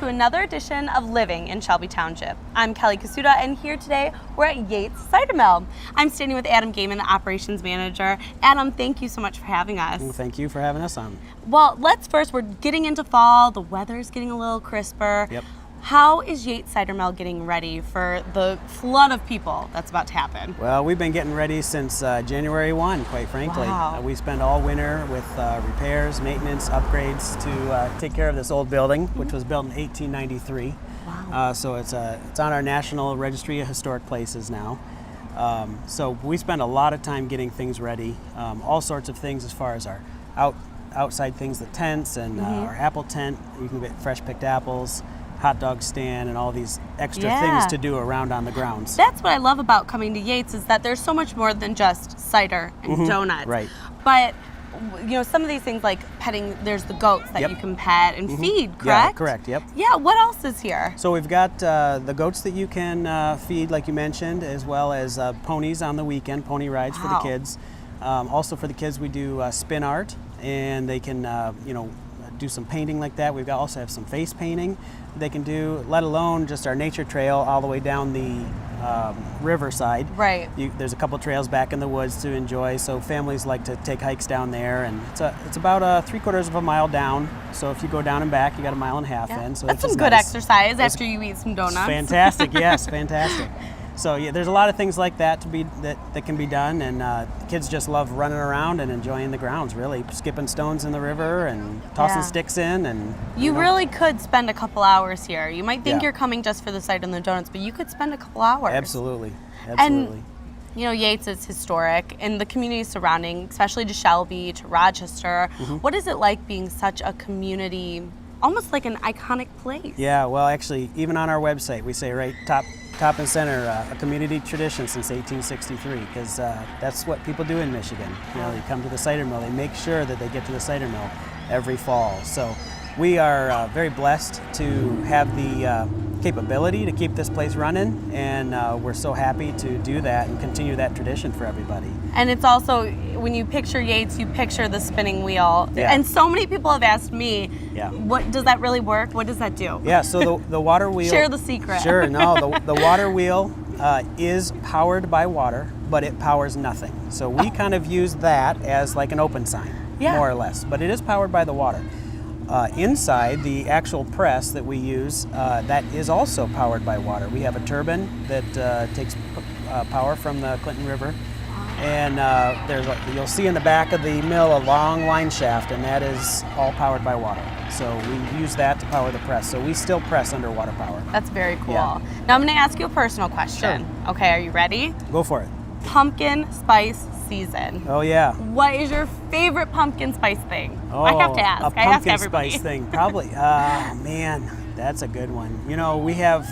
to another edition of Living in Shelby Township. I'm Kelly Kasuda, and here today we're at Yates Cider Mill. I'm standing with Adam Gaiman, the operations manager. Adam, thank you so much for having us. Well, thank you for having us on. Well, we're getting into fall, the weather's getting a little crisper. Yep. How is Yates Cider Mill getting ready for the flood of people that's about to happen? Well, we've been getting ready since January 1, quite frankly. Wow. We spend all winter with repairs, maintenance, upgrades to take care of this old building, which was built in 1893. Wow. So it's on our National Registry of Historic Places now. So we spend a lot of time getting things ready, all sorts of things as far as our outside things, the tents and our apple tent. You can get fresh picked apples, hot dog stand, and all these extra things to do around on the grounds. That's what I love about coming to Yates, is that there's so much more than just cider and donuts. Right. But some of these things like petting, there's the goats that you can pet and feed, correct? Yeah, correct, yep. Yeah, what else is here? So we've got the goats that you can feed, like you mentioned, as well as ponies on the weekend, pony rides for the kids. Also for the kids, we do spin art, and they can, do some painting like that. We've also have some face painting they can do, let alone just our nature trail all the way down the riverside. Right. There's a couple trails back in the woods to enjoy, so families like to take hikes down there, and it's about 3/4 of a mile down. So if you go down and back, you got 1.5 miles in. So that's some good exercise after you eat some donuts. Fantastic, yes, fantastic. So yeah, there's a lot of things like that that can be done, and kids just love running around and enjoying the grounds. Really, skipping stones in the river and tossing sticks in, and you really could spend a couple hours here. You might think you're coming just for the cider and the donuts, but you could spend a couple hours. Absolutely. And Yates is historic, and the community surrounding, especially to Shelby, to Rochester. What is it like being such a community, almost like an iconic place? Yeah, well, actually, even on our website, we say right top and center, a community tradition since 1863, because that's what people do in Michigan. They come to the cider mill. They make sure that they get to the cider mill every fall. So we are very blessed to have the capability to keep this place running, and we're so happy to do that and continue that tradition for everybody. And it's also, when you picture Yates, you picture the spinning wheel. Yeah. And so many people have asked me, what does that really work? What does that do? Yeah, so the water wheel... Share the secret. Sure, no, the water wheel is powered by water, but it powers nothing. So we kind of use that as like an open sign, more or less, but it is powered by the water. Inside, the actual press that we use, that is also powered by water. We have a turbine that takes power from the Clinton River, and you'll see in the back of the mill a long line shaft, and that is all powered by water. So we use that to power the press. So we still press under water power. That's very cool. Yeah. Now I'm going to ask you a personal question. Sure. Okay, are you ready? Go for it. Pumpkin spice season. Oh yeah. What is your favorite pumpkin spice thing? Oh, I have to ask. A pumpkin spice thing, probably. Man, that's a good one. We have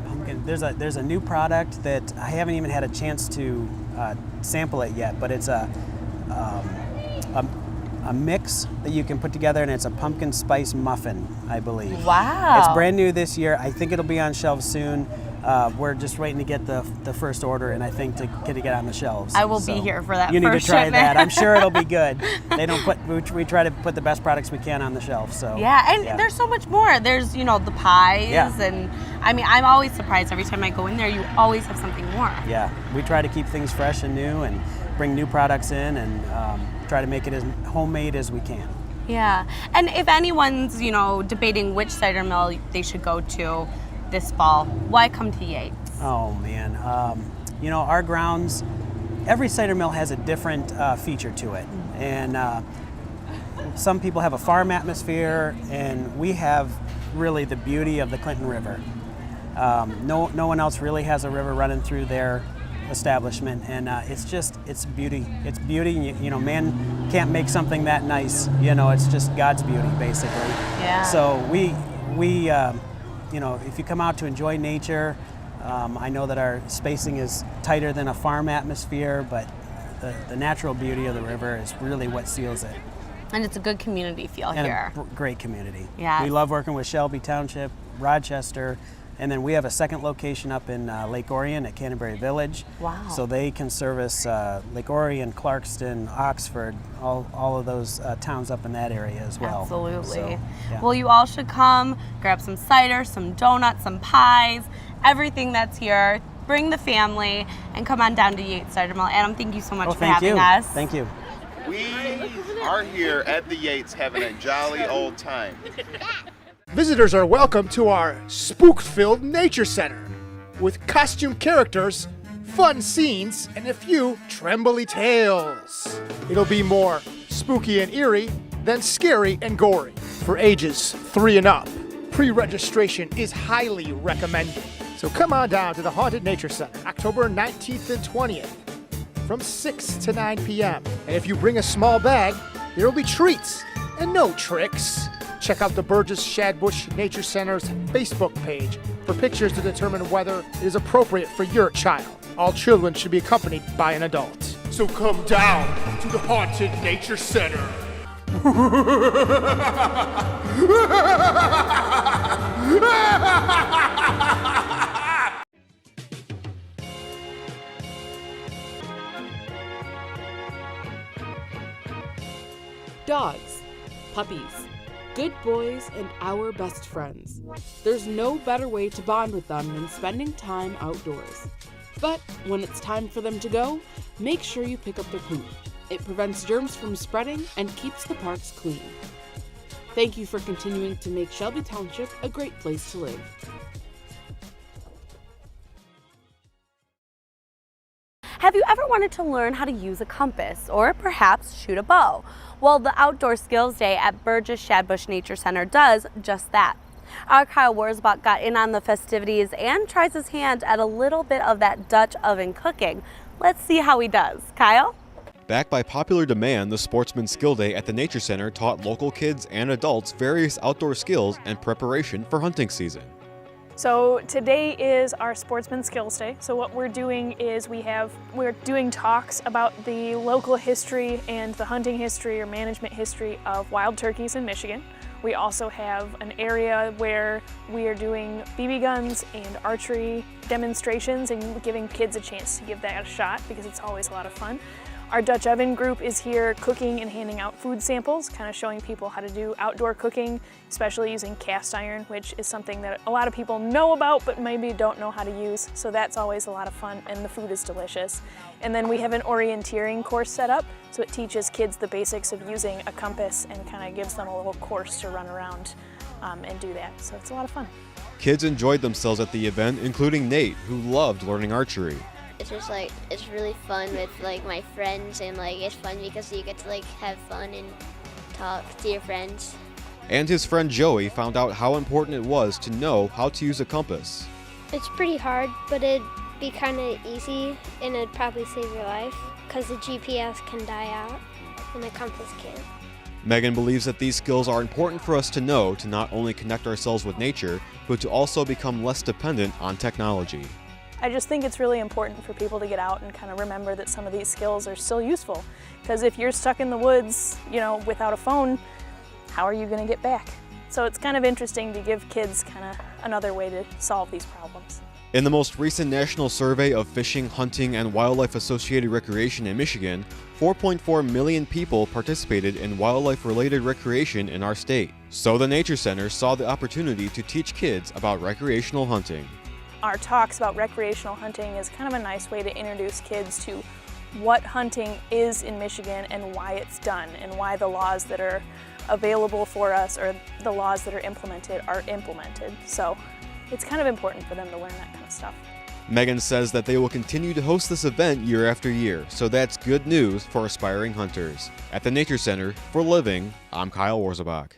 pumpkin. There's a new product that I haven't even had a chance to sample it yet, but it's a mix that you can put together, and it's a pumpkin spice muffin, I believe. Wow. It's brand new this year. I think it'll be on shelves soon. We're just waiting to get the first order, and I think to get on the shelves. I will be here for that. You need to try shipment. that. I'm sure it'll be good. We try to put the best products we can on the shelf. So there's so much more. There's the pies, and I'm always surprised every time I go in there. You always have something more. Yeah, we try to keep things fresh and new, and bring new products in, and try to make it as homemade as we can. Yeah, and if anyone's debating which cider mill they should go to this fall, why come to Yates? Oh man, our grounds, every cider mill has a different feature to it, and some people have a farm atmosphere, and we have really the beauty of the Clinton River. No one else really has a river running through their establishment, and it's beauty. It's beauty. Man can't make something that nice. It's just God's beauty, basically. Yeah. So we if you come out to enjoy nature, I know that our spacing is tighter than a farm atmosphere, but the natural beauty of the river is really what seals it. And it's a good community feel here. A great community. Yeah. We love working with Shelby Township, Rochester, And then we have a second location up in Lake Orion at Canterbury Village. Wow. So they can service Lake Orion, Clarkston, Oxford, all of those towns up in that area as well. Absolutely. So, yeah. Well, you all should come, grab some cider, some donuts, some pies, everything that's here. Bring the family and come on down to Yates Cider Mill. Adam, thank you so much for having us. Thank you. We are here at the Yates having a jolly old time. Visitors are welcome to our spook-filled nature center with costume characters, fun scenes, and a few trembly tales. It'll be more spooky and eerie than scary and gory. For ages 3 and up, pre-registration is highly recommended. So come on down to the Haunted Nature Center, October 19th and 20th, from 6 to 9 p.m. And if you bring a small bag, there will be treats and no tricks. Check out the Burgess Shadbush Nature Center's Facebook page for pictures to determine whether it is appropriate for your child. All children should be accompanied by an adult. So come down to the Haunted Nature Center. Dogs, puppies, good boys, and our best friends. There's no better way to bond with them than spending time outdoors. But when it's time for them to go, make sure you pick up their poop. It prevents germs from spreading and keeps the parks clean. Thank you for continuing to make Shelby Township a great place to live. Have you ever wanted to learn how to use a compass or perhaps shoot a bow? Well, the Outdoor Skills Day at Burgess Shadbush Nature Center does just that. Our Kyle Wurzbach got in on the festivities and tries his hand at a little bit of that Dutch oven cooking. Let's see how he does. Kyle? Backed by popular demand, the Sportsman Skill Day at the Nature Center taught local kids and adults various outdoor skills and preparation for hunting season. So today is our Sportsman Skills Day. So what we're doing is we're doing talks about the local history and the hunting history or management history of wild turkeys in Michigan. We also have an area where we are doing BB guns and archery demonstrations and giving kids a chance to give that a shot because it's always a lot of fun. Our Dutch oven group is here cooking and handing out food samples, kind of showing people how to do outdoor cooking, especially using cast iron, which is something that a lot of people know about but maybe don't know how to use. So that's always a lot of fun and the food is delicious. And then we have an orienteering course set up, so it teaches kids the basics of using a compass and kind of gives them a little course to run around and do that. So it's a lot of fun. Kids enjoyed themselves at the event, including Nate, who loved learning archery. It's just it's really fun with my friends, and it's fun because you get to have fun and talk to your friends. And his friend Joey found out how important it was to know how to use a compass. It's pretty hard, but it'd be kind of easy and it'd probably save your life because the GPS can die out and the compass can't. Megan believes that these skills are important for us to know to not only connect ourselves with nature, but to also become less dependent on technology. I just think it's really important for people to get out and kind of remember that some of these skills are still useful. Because if you're stuck in the woods, without a phone, how are you going to get back? So it's kind of interesting to give kids kind of another way to solve these problems. In the most recent national survey of fishing, hunting, and wildlife-associated recreation in Michigan, 4.4 million people participated in wildlife-related recreation in our state. So the Nature Center saw the opportunity to teach kids about recreational hunting. Our talks about recreational hunting is kind of a nice way to introduce kids to what hunting is in Michigan and why it's done and why the laws that are available for us or the laws that are implemented. So it's kind of important for them to learn that kind of stuff. Megan says that they will continue to host this event year after year, so that's good news for aspiring hunters. At the Nature Center, for Living, I'm Kyle Wurzbach.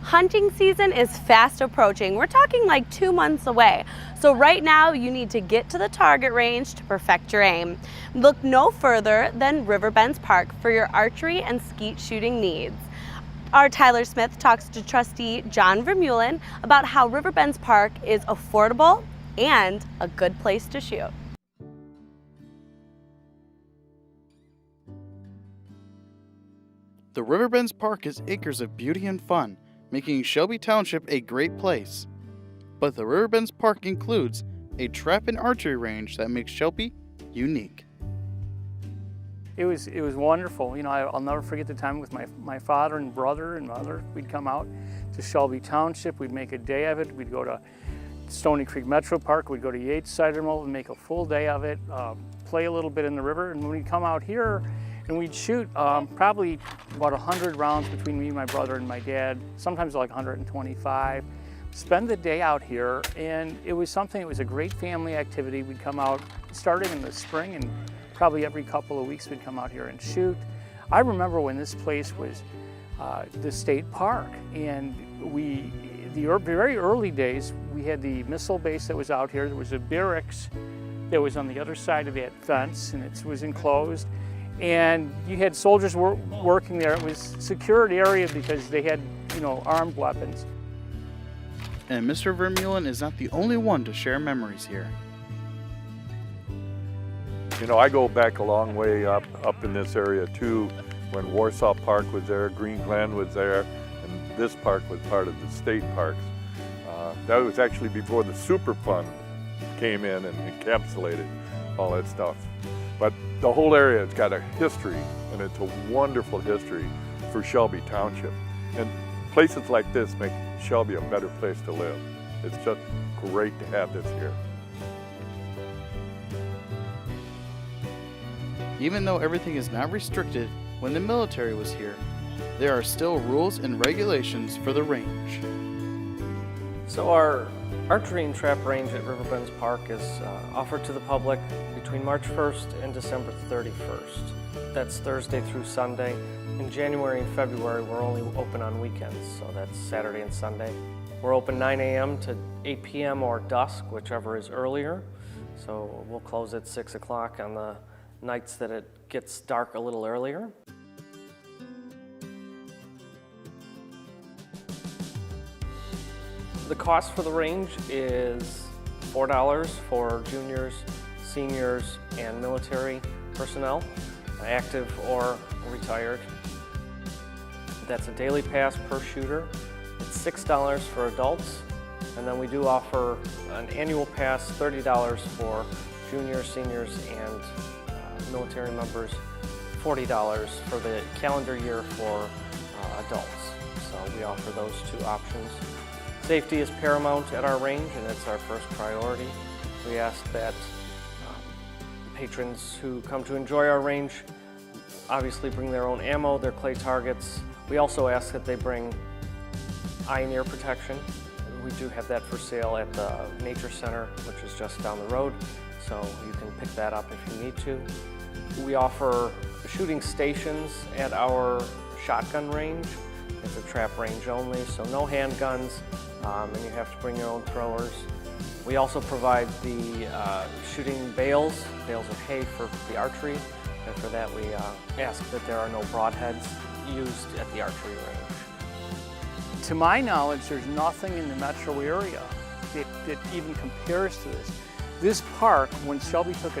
Hunting season is fast approaching. We're talking like 2 months away. So right now you need to get to the target range to perfect your aim. Look no further than Riverbends Park for your archery and skeet shooting needs. Our Tyler Smith talks to trustee John Vermeulen about how Riverbends Park is affordable and a good place to shoot. The Riverbends Park is acres of beauty and fun, making Shelby Township a great place. But the Riverbends Park includes a trap and archery range that makes Shelby unique. It was wonderful. You know, I'll never forget the time with my father and brother and mother. We'd come out to Shelby Township. We'd make a day of it. We'd go to Stony Creek Metro Park. We'd go to Yates, Cider and make a full day of it, play a little bit in the river. And when we'd come out here and we'd shoot probably about 100 rounds between me, my brother, and my dad, sometimes like 125. Spend the day out here, and it was a great family activity. We'd come out starting in the spring, and probably every couple of weeks we'd come out here and shoot. I remember when this place was the state park, and the very early days, we had the missile base that was out here. There was a barracks that was on the other side of that fence, and it was enclosed. And you had soldiers working there. It was a secured area because they had, armed weapons. And Mr. Vermeulen is not the only one to share memories here. I go back a long way up in this area too, when Warsaw Park was there, Green Glen was there, and this park was part of the state parks. That was actually before the Superfund came in and encapsulated all that stuff. But the whole area has got a history, and it's a wonderful history for Shelby Township. And places like this make Shelby a better place to live. It's just great to have this here. Even though everything is not restricted, when the military was here, there are still rules and regulations for the range. So our archery and trap range at Riverbends Park is offered to the public between March 1st and December 31st. That's Thursday through Sunday. In January and February, we're only open on weekends, so that's Saturday and Sunday. We're open 9 a.m. to 8 p.m. or dusk, whichever is earlier. So we'll close at 6 o'clock on the nights that it gets dark a little earlier. The cost for the range is $4 for juniors, seniors, and military personnel, active or retired. That's a daily pass per shooter. It's $6 for adults, and then we do offer an annual pass, $30 for juniors, seniors, and military members, $40 for the calendar year for adults. So we offer those two options. Safety is paramount at our range, and it's our first priority. We ask that patrons who come to enjoy our range obviously bring their own ammo, their clay targets. We also ask that they bring eye and ear protection. We do have that for sale at the Nature Center, which is just down the road, so you can pick that up if you need to. We offer shooting stations at our shotgun range. It's a trap range only, so no handguns, and you have to bring your own throwers. We also provide the shooting bales of hay for the archery, and for that we ask that there are no broadheads used at the archery range. To my knowledge, there's nothing in the metro area that even compares to this. This park, when Shelby took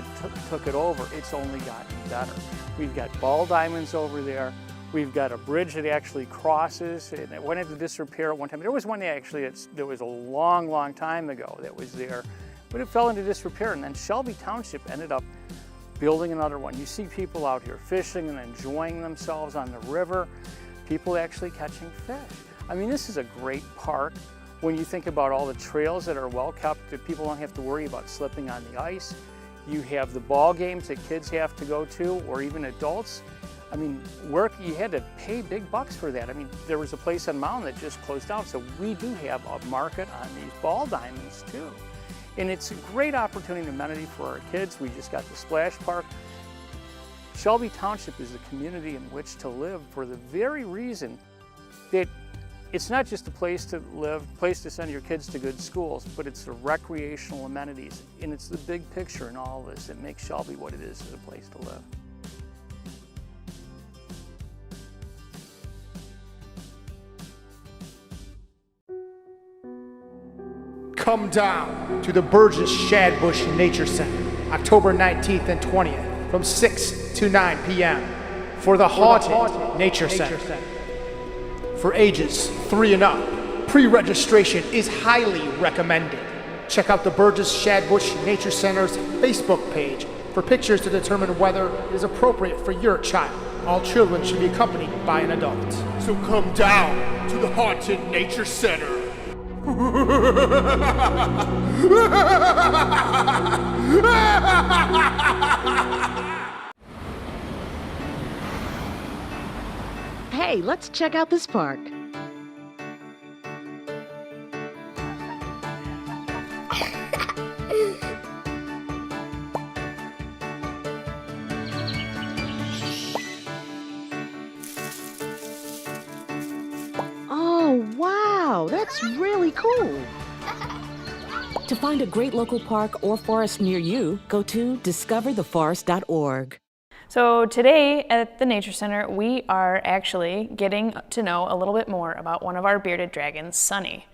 it over, it's only gotten better. We've got ball diamonds over there. We've got a bridge that actually crosses, and it went into disrepair at one time. There was one that was a long, long time ago that was there, but it fell into disrepair, and then Shelby Township ended up building another one. You see people out here fishing and enjoying themselves on the river, people actually catching fish. I mean, this is a great park. When you think about all the trails that are well kept, that people don't have to worry about slipping on the ice. You have the ball games that kids have to go to, or even adults. I mean, you had to pay big bucks for that. I mean, there was a place on Mountain that just closed down, so we do have a market on these ball diamonds too. And it's a great opportunity and amenity for our kids. We just got the splash park. Shelby Township is the community in which to live for the very reason that it's not just a place to live, a place to send your kids to good schools, but it's the recreational amenities, and it's the big picture in all of this that makes Shelby what it is as a place to live. Come down to the Burgess Shadbush Nature Center, October 19th and 20th, from 6 to 9 p.m. for the Haunted Nature Center. For ages 3 and up, Pre-registration is highly recommended. Check out the Burgess Shadbush Nature Center's Facebook page for pictures to determine whether it is appropriate for your child. All children should be accompanied by an adult. So come down to the Haunted Nature Center. Hey, let's check out this park. Oh, wow, that's really cool. To find a great local park or forest near you, go to discovertheforest.org. So today at the Nature Center, we are actually getting to know a little bit more about one of our bearded dragons, Sunny.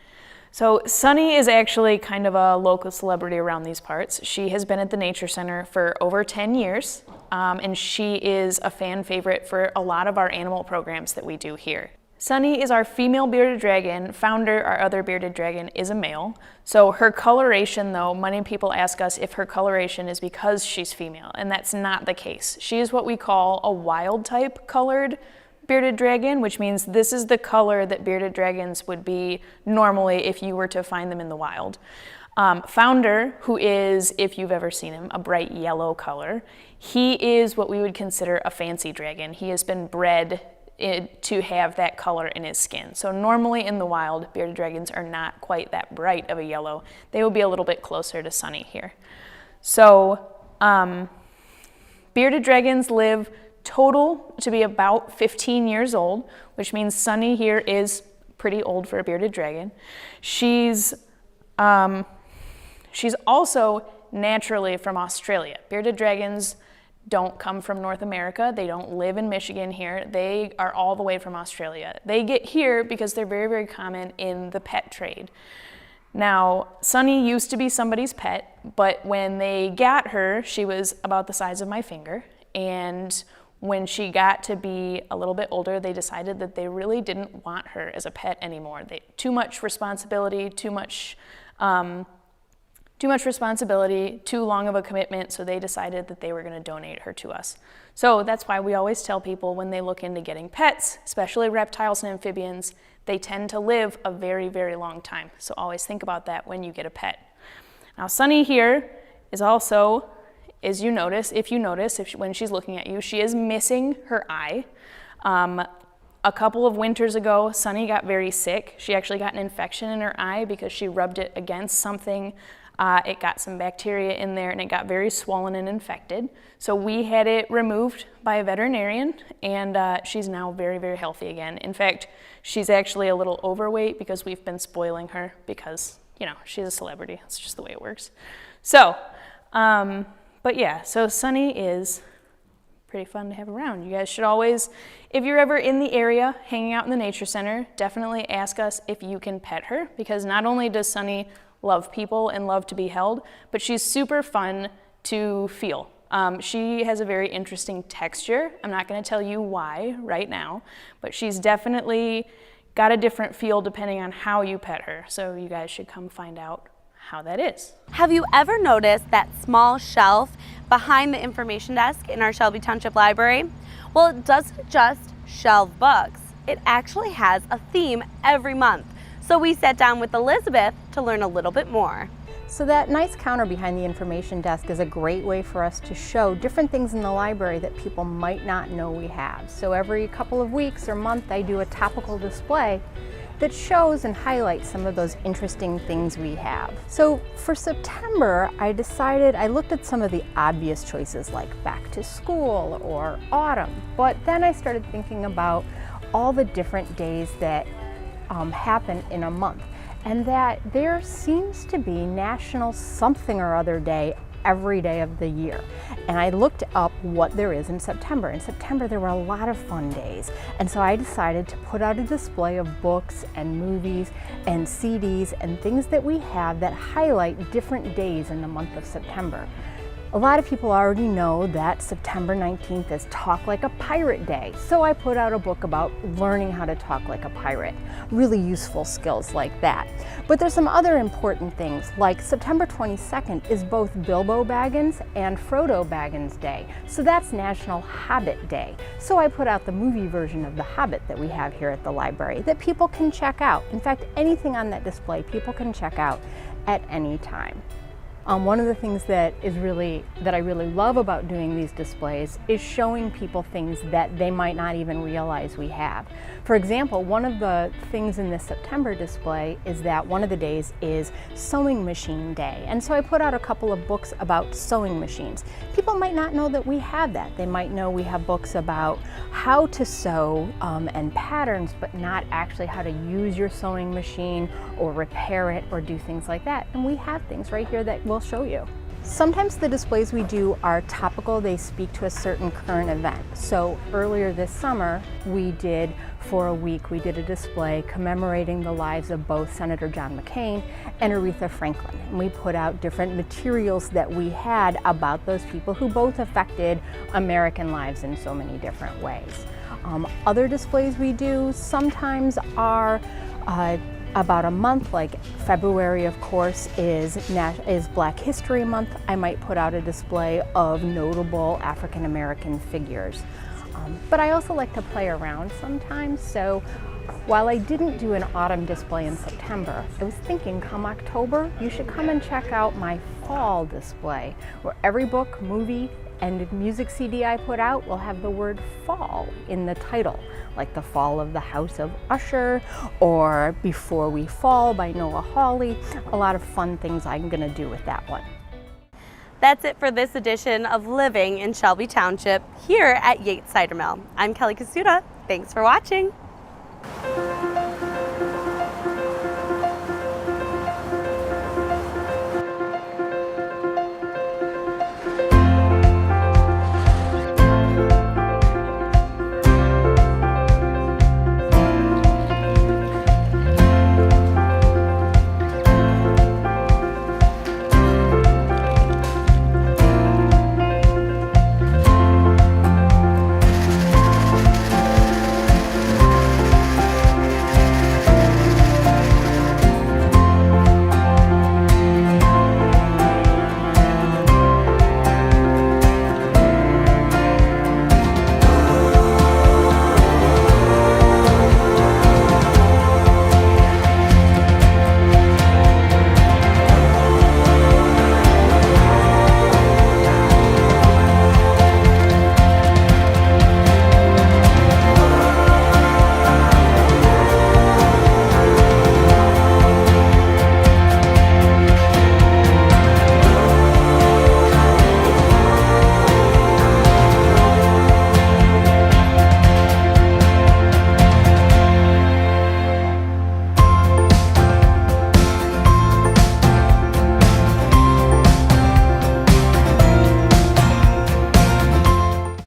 So Sunny is actually kind of a local celebrity around these parts. She has been at the Nature Center for over 10 years, and she is a fan favorite for a lot of our animal programs that we do here. Sunny is our female bearded dragon. Founder, our other bearded dragon, is a male. So her coloration, though, many people ask us if her coloration is because she's female, and that's not the case. She is what we call a wild type colored bearded dragon, which means this is the color that bearded dragons would be normally if you were to find them in the wild. Founder, who is, if you've ever seen him, a bright yellow color, he is what we would consider a fancy dragon. He has been bred to have that color in his skin. So normally in the wild, bearded dragons are not quite that bright of a yellow. They will be a little bit closer to Sunny here. So bearded dragons live total to be about 15 years old, which means Sunny here is pretty old for a bearded dragon. She's also naturally from Australia. Bearded dragons don't come from North America. They don't live in Michigan here. They are all the way from Australia. They get here because they're very, very common in the pet trade. Now, Sunny used to be somebody's pet, but when they got her, she was about the size of my finger. And when she got to be a little bit older, they decided that they really didn't want her as a pet anymore. Too much responsibility, too responsibility, too long of a commitment, so they decided that they were going to donate her to us. So that's why we always tell people when they look into getting pets, especially reptiles and amphibians, they tend to live a very, very long time. So always think about that when you get a pet. Now Sunny here is also, if you notice, when she's looking at you, she is missing her eye. A couple of winters ago, Sunny got very sick. She actually got an infection in her eye because she rubbed it against something. It got some bacteria in there and it got very swollen and infected. So we had it removed by a veterinarian and she's now very, very healthy again. In fact, she's actually a little overweight because we've been spoiling her because, you know, she's a celebrity. It's just the way it works. So, but yeah, so Sunny is pretty fun to have around. You guys should always, if you're ever in the area hanging out in the Nature Center, definitely ask us if you can pet her because not only does Sunny love people and love to be held, but she's super fun to feel. She has a very interesting texture. I'm not going to tell you why right now, but she's definitely got a different feel depending on how you pet her. So you guys should come find out how that is. Have you ever noticed that small shelf behind the information desk in our Shelby Township Library? Well, it doesn't just shelve books. It actually has a theme every month. So we sat down with Elizabeth to learn a little bit more. So that nice counter behind the information desk is a great way for us to show different things in the library that people might not know we have. So every couple of weeks or month I do a topical display that shows and highlights some of those interesting things we have. So for September, I looked at some of the obvious choices like back to school or autumn, but then I started thinking about all the different days that happen in a month, and that there seems to be National Something or Other Day every day of the year. And I looked up what there is in September. In September there were a lot of fun days, and so I decided to put out a display of books and movies and CDs and things that we have that highlight different days in the month of September. A lot of people already know that September 19th is Talk Like a Pirate Day, so I put out a book about learning how to talk like a pirate. Really useful skills like that. But there's some other important things, like September 22nd is both Bilbo Baggins and Frodo Baggins Day, so that's National Hobbit Day. So I put out the movie version of The Hobbit that we have here at the library that people can check out. In fact, anything on that display people can check out at any time. One of the things that I really love about doing these displays is showing people things that they might not even realize we have. For example, one of the things in this September display is that one of the days is Sewing Machine Day. And so I put out a couple of books about sewing machines. People might not know that we have that. They might know we have books about how to sew and patterns, but not actually how to use your sewing machine or repair it or do things like that. And we have things right here that we'll show you. Sometimes the displays we do are topical, they speak to a certain current event. So earlier this summer, for a week, we did a display commemorating the lives of both Senator John McCain and Aretha Franklin. And we put out different materials that we had about those people who both affected American lives in so many different ways. Other displays we do sometimes are about a month, like February, of course, is Black History Month. I might put out a display of notable African American figures. But I also like to play around sometimes, so while I didn't do an autumn display in September, I was thinking come October, you should come and check out my fall display, where every book, movie, and music CD I put out will have the word fall in the title, like The Fall of the House of Usher or Before We Fall by Noah Hawley. A lot of fun things I'm going to do with that one. That's it for this edition of Living in Shelby Township here at Yates Cider Mill. I'm Kelly Kasuda. Thanks for watching.